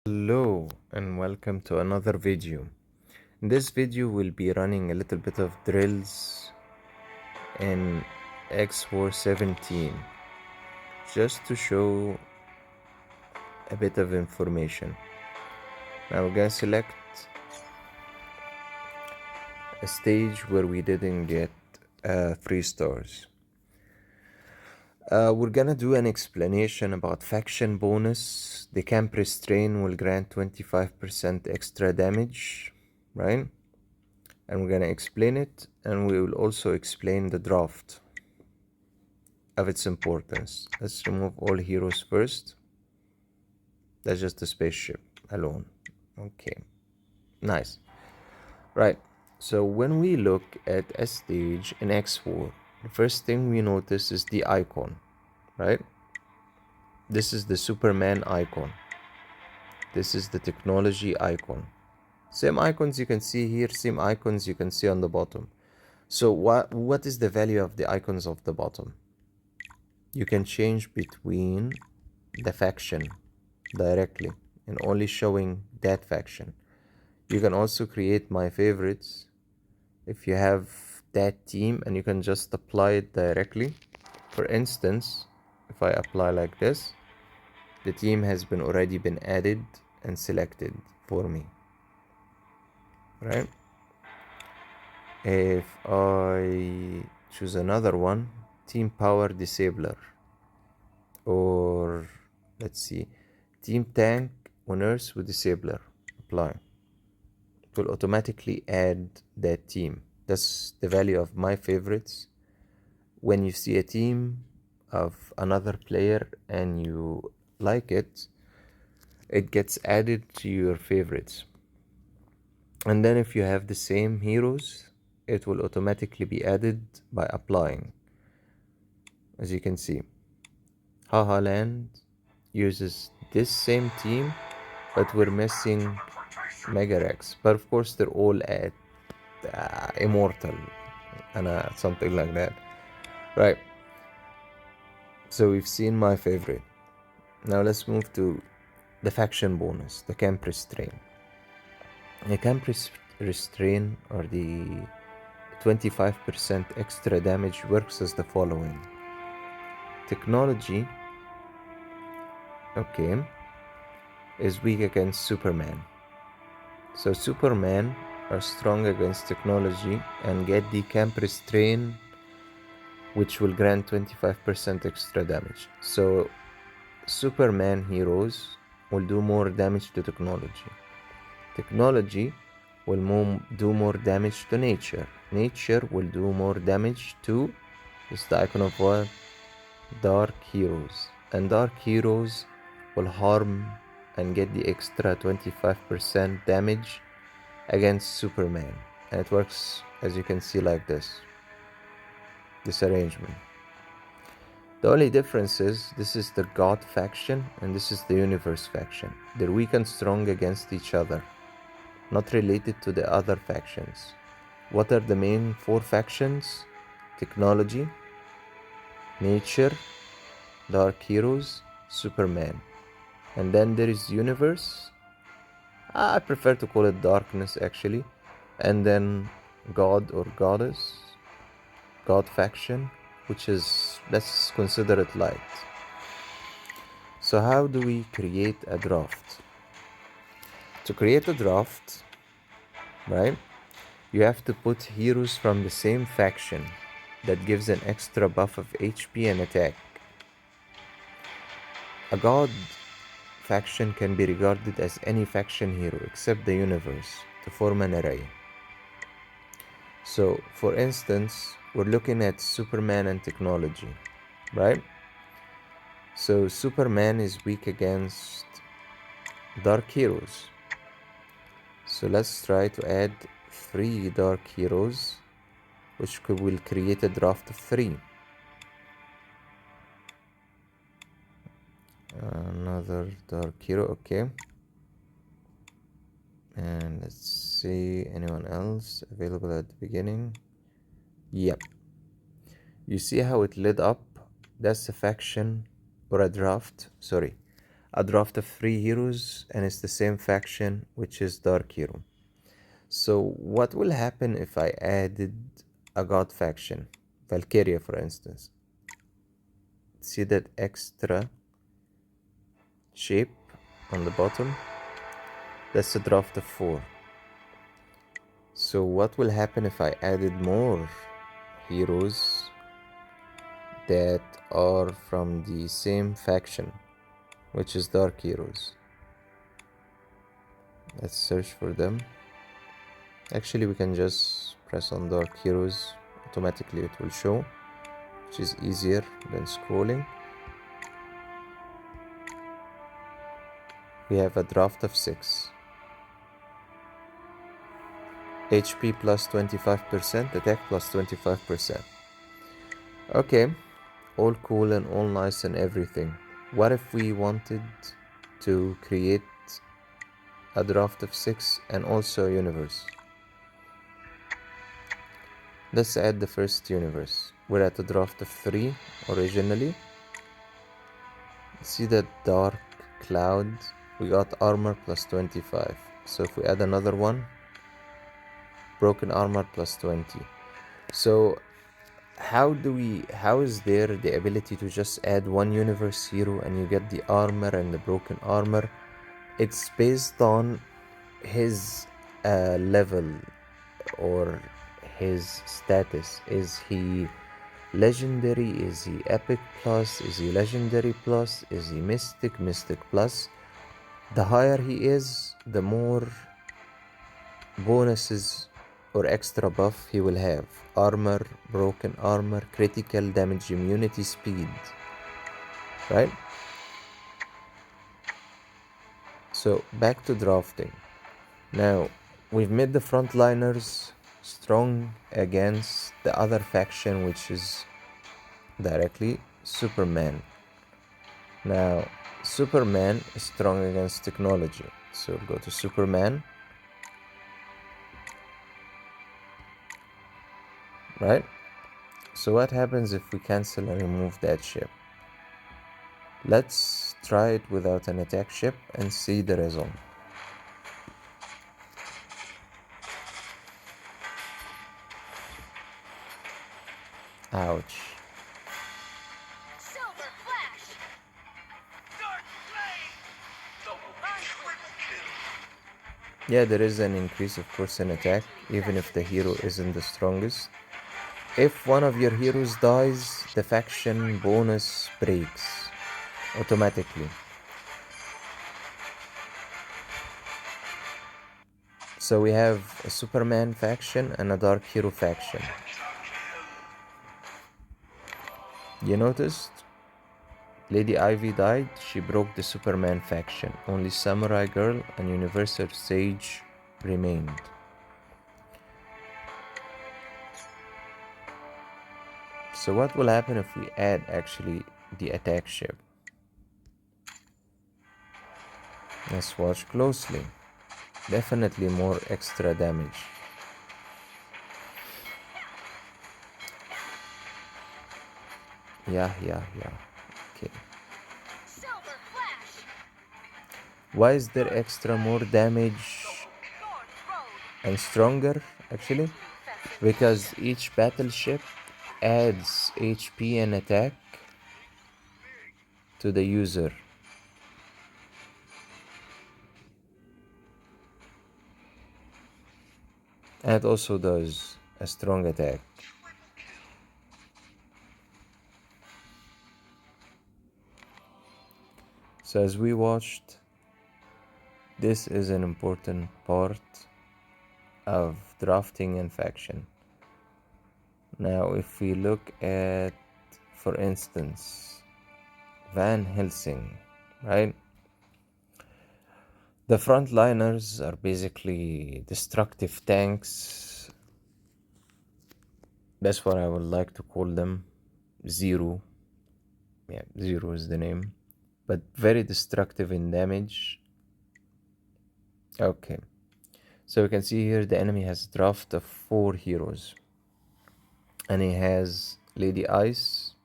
Hello and welcome to another video. In this video we'll be running a little bit of drills in xwar 17 just to show a bit of information. Now we're gonna select a stage where we didn't get 3 stars. We're gonna do an explanation about faction bonus. The camp restrain will grant 25% extra damage, right? And we're gonna explain it, and we will also explain the draft of its importance. Let's remove all heroes first. That's just the spaceship alone. Okay, nice. Right, so when we look at a stage in xwar, the first thing we notice is the icon, right? This is the Superman icon. This is the technology icon. Same icons you can see here, same icons you can see on the bottom. So what is the value of the icons of the bottom? You can change between the faction directly and only showing that faction. You can also create my favorites if you have that team, and you can just apply it directly. For instance, if I apply like this, the team has already been added and selected for me, right? If I choose another one, team power disabler, or let's see, team tank winners with disabler, apply. It will automatically add that team. That's the value of my favorites. When you see a team of another player and you like it, it gets added to your favorites. And then if you have the same heroes, it will automatically be added by applying. As you can see, Haha Land uses this same team, but we're missing Mega Rex. But of course they're all at Immortal and something like that, right? So we've seen my favorite. Now let's move to the faction bonus, the camp restrain. The camp restrain, or the 25% extra damage, works as the following. Technology, okay, is weak against Superman. So Superman are strong against technology and get the camp restrain, which will grant 25% extra damage. So Superman heroes will do more damage to technology. Technology will do more damage to nature. Nature will do more damage to, this is the icon of what? Dark heroes. And dark heroes will harm and get the extra 25% damage against Superman. And it works, as you can see, like this arrangement. The only difference is this is the God faction and this is the Universe faction. They're weak and strong against each other, not related to the other factions. What are the main 4 factions? Technology, nature, dark heroes, Superman. And then there is Universe. I prefer to call it darkness actually. And then God or Goddess, God faction, which is, let's consider it light. So how do we create a draft? To create a draft, right, you have to put heroes from the same faction that gives an extra buff of HP and attack. A god faction can be regarded as any faction hero except the Universe to form an array. So for instance, we're looking at Superman and technology, right? So Superman is weak against dark heroes. So let's try to add 3 dark heroes, which will create a draft of 3. Another dark hero, okay. And let's see, anyone else available at the beginning? Yep. You see how it lit up? That's a faction or a draft, sorry, a draft of 3 heroes, and it's the same faction, which is Dark Hero. So what will happen if I added a god faction, Valkyria for instance? See that extra shape on the bottom? That's a draft of 4. So what will happen if I added more heroes that are from the same faction, which is Dark Heroes? Let's search for them. Actually, we can just press on Dark Heroes, automatically it will show, which is easier than scrolling. We have a draft of 6. HP plus 25%, attack plus 25%. Okay, all cool and all nice and everything. What if we wanted to create a draft of 6 and also a universe? Let's add the first universe. We're at a draft of 3 originally. See that dark cloud? We got armor plus 25. So if we add another one, broken armor plus 20. So how is there the ability to just add one universe hero and you get the armor and the broken armor? It's based on his level or his status. Is he legendary? Is he epic plus? Is he legendary plus? Is he mystic plus? The higher he is, the more bonuses or extra buff he will have. Armor, broken armor, critical damage, immunity, speed, right? So back to drafting. Now we've made the frontliners strong against the other faction, which is directly Superman. Now Superman is strong against technology, so we'll go to Superman, right? So what happens if we cancel and remove that ship? Let's try it without an attack ship and see the result. Ouch. Silver flash. Dark flame. Yeah, there is an increase of course in attack, even if the hero isn't the strongest. If one of your heroes dies, the faction bonus breaks automatically. So we have a Superman faction and a Dark Hero faction. You noticed? Lady Ivy died, she broke the Superman faction. Only Samurai Girl and Universal Sage remained. So what will happen if we add actually the attack ship? Let's watch closely. Definitely more extra damage. Yeah. Okay. Silver flash. Why is there extra more damage and stronger actually? Because each battleship adds HP and attack to the user. And it also does a strong attack. So as we watched, this is an important part of drafting and faction. Now if we look at, for instance, Van Helsing, right? The frontliners are basically destructive tanks. That's what I would like to call them. Zero. Yeah, Zero is the name. But very destructive in damage. Okay. So we can see here the enemy has a draft of 4 heroes. And he has Lady Ice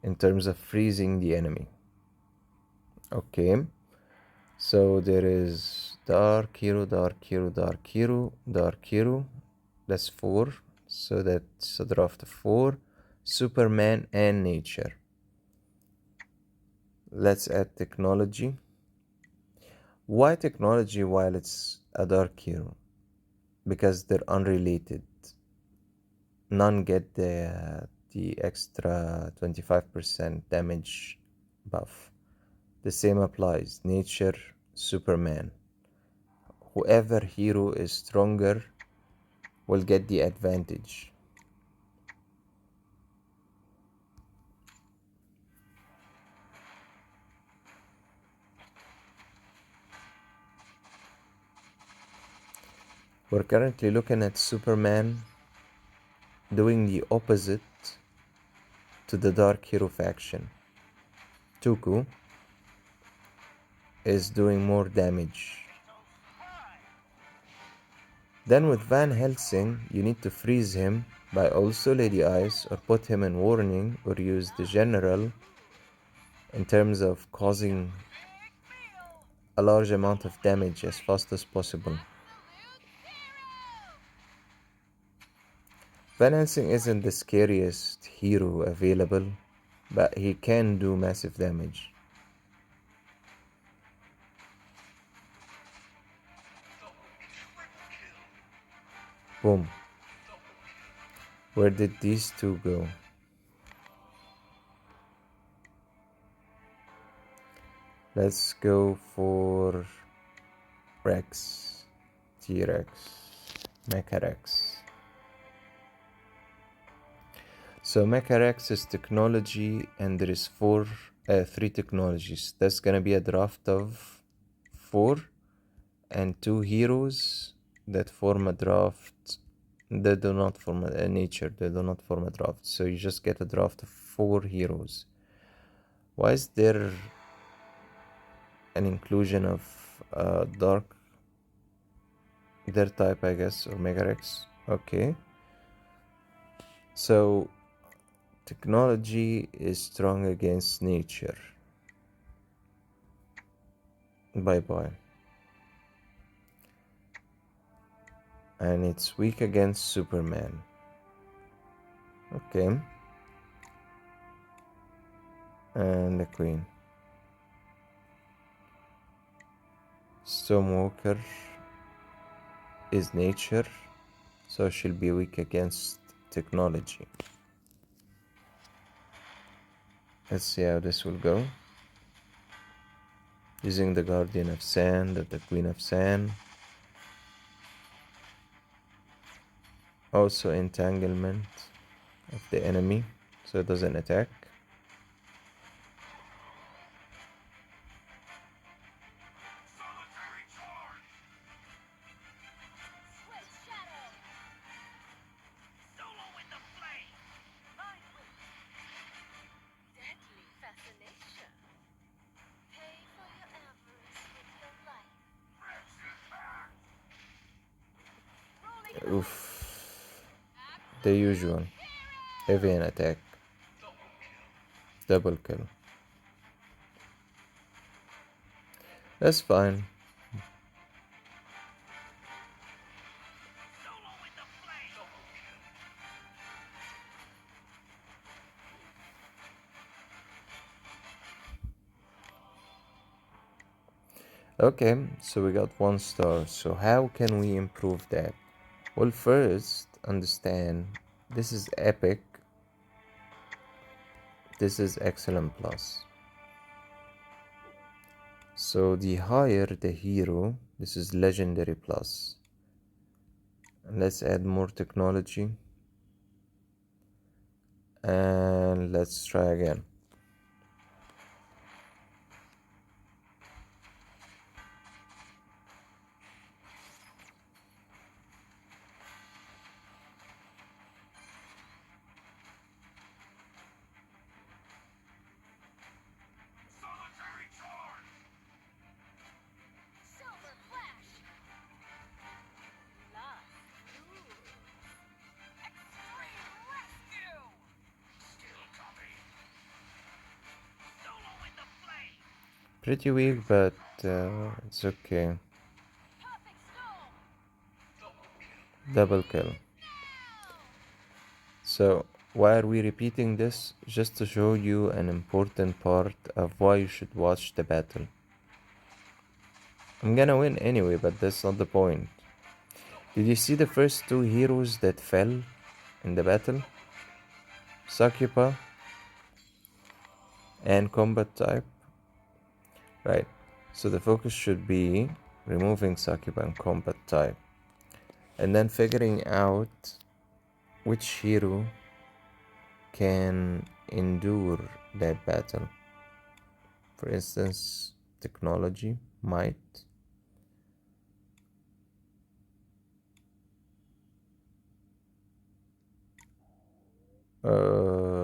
in terms of freezing the enemy. Okay, so there is dark hero, dark hero, dark hero, dark hero. That's 4. So that's a draft of 4. Superman and nature. Let's add technology. Why technology while it's a dark hero? Because they're unrelated. None get the extra 25% damage buff. The same applies. Nature, Superman. Whoever hero is stronger will get the advantage. We're currently looking at Superman doing the opposite to the Dark Hero faction. Toku is doing more damage. Then with Van Helsing, you need to freeze him by also Lady Ice or put him in warning or use the general in terms of causing a large amount of damage as fast as possible. Van Helsing isn't the scariest hero available, but he can do massive damage. Boom. Where did these two go? Let's go for Rex. T-Rex. Mecha Rex. So Mecha Rex is technology and there is 3 technologies. That's gonna be a draft of 4 and 2 heroes that form a draft. They do not form a nature. They do not form a draft. So you just get a draft of 4 heroes. Why is there an inclusion of dark? Their type, I guess, or Mega Rex. Okay. So technology is strong against nature. Bye bye. And it's weak against Superman. Okay. And the Queen. Stormwalker is nature, so she'll be weak against technology. Let's see how this will go. Using the Guardian of Sand and the Queen of Sand. Also entanglement of the enemy, so it doesn't attack. Swift shadow. Solo in the flame. Mind whip. Deadly fascination. Pay for your avarice with your life. Rolling Oof. The usual. Heavy and attack. Double kill. That's fine. solo in the flame. Okay, so we got 1 star. So how can we improve that? Well, first, understand this is epic. This is excellent plus. So the higher the hero, this is legendary plus. Let's add more technology. And let's try again. Solitary charge. Silver flash. Last move. Extreme rescue. Still coming. Pretty weak, but it's okay. Double kill. So, why are we repeating this? Just to show you an important part of why you should watch the battle. I'm gonna win anyway, but that's not the point. Did you see the first two heroes that fell in the battle? Sakupa and combat type. Right. So the focus should be removing Sakuba and combat type. And then figuring out which hero can endure that battle. For instance, technology, might.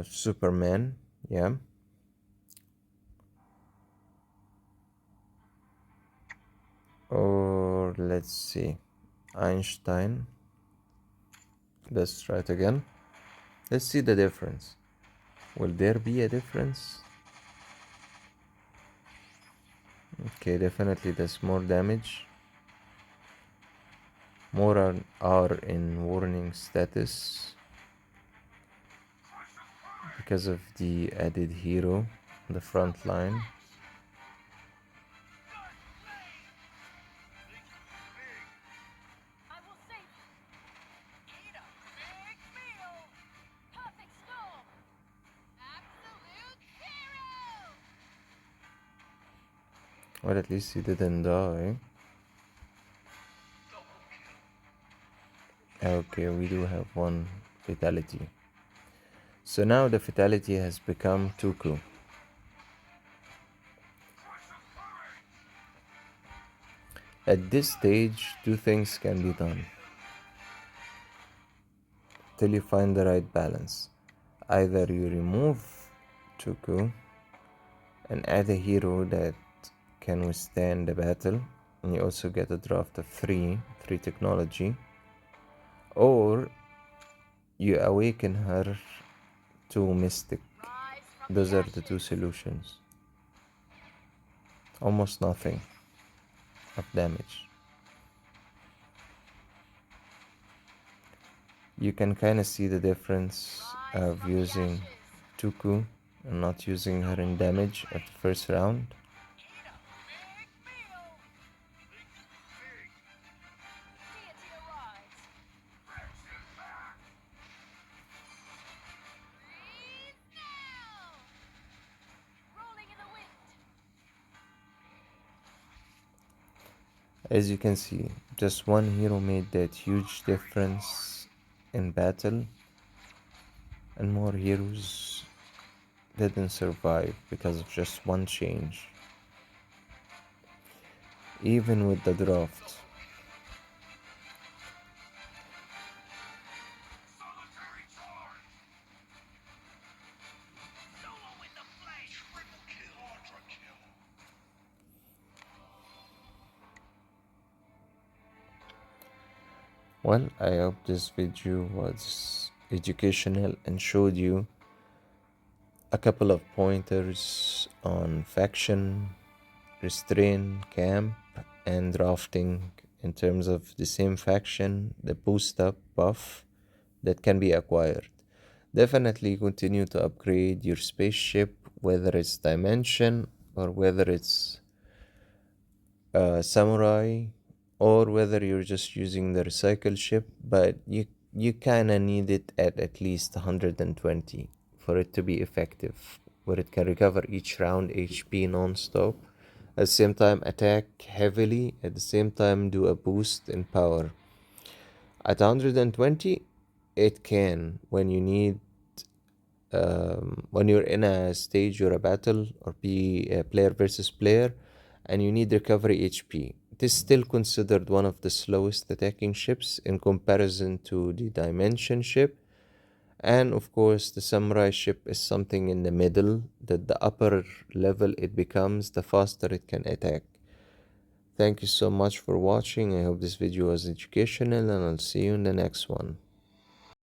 Superman, yeah. Or let's see, Einstein. Let's try it again. Let's see the difference. Will there be a difference? Okay, definitely there's more damage. More are in warning status because of the added hero on the front line. Well, at least he didn't die. Okay, we do have one fatality. So now the fatality has become Toku. At this stage, two things can be done till you find the right balance. Either you remove Toku and add a hero that can withstand the battle, and you also get a draft of 3 technology, or you awaken her to Mystic. Those are the two solutions. Almost nothing of damage. You can kind of see the difference of using Toku and not using her in damage at the first round. As you can see, just one hero made that huge difference in battle, and more heroes didn't survive because of just one change. Even with the draft. Well, I hope this video was educational and showed you a couple of pointers on faction, restrain, camp, and drafting in terms of the same faction, the boost up buff that can be acquired. Definitely continue to upgrade your spaceship, whether it's dimension or whether it's samurai, or whether you're just using the recycle ship, but you kind of need it at least 120 for it to be effective, where it can recover each round HP non-stop, at the same time attack heavily, at the same time do a boost in power. At 120 it can, when you need when you're in a stage or a battle or be a player versus player and you need recovery HP. It is still considered one of the slowest attacking ships in comparison to the Dimension ship. And of course, the Samurai ship is something in the middle, that the upper level it becomes, the faster it can attack. Thank you so much for watching. I hope this video was educational, and I'll see you in the next one.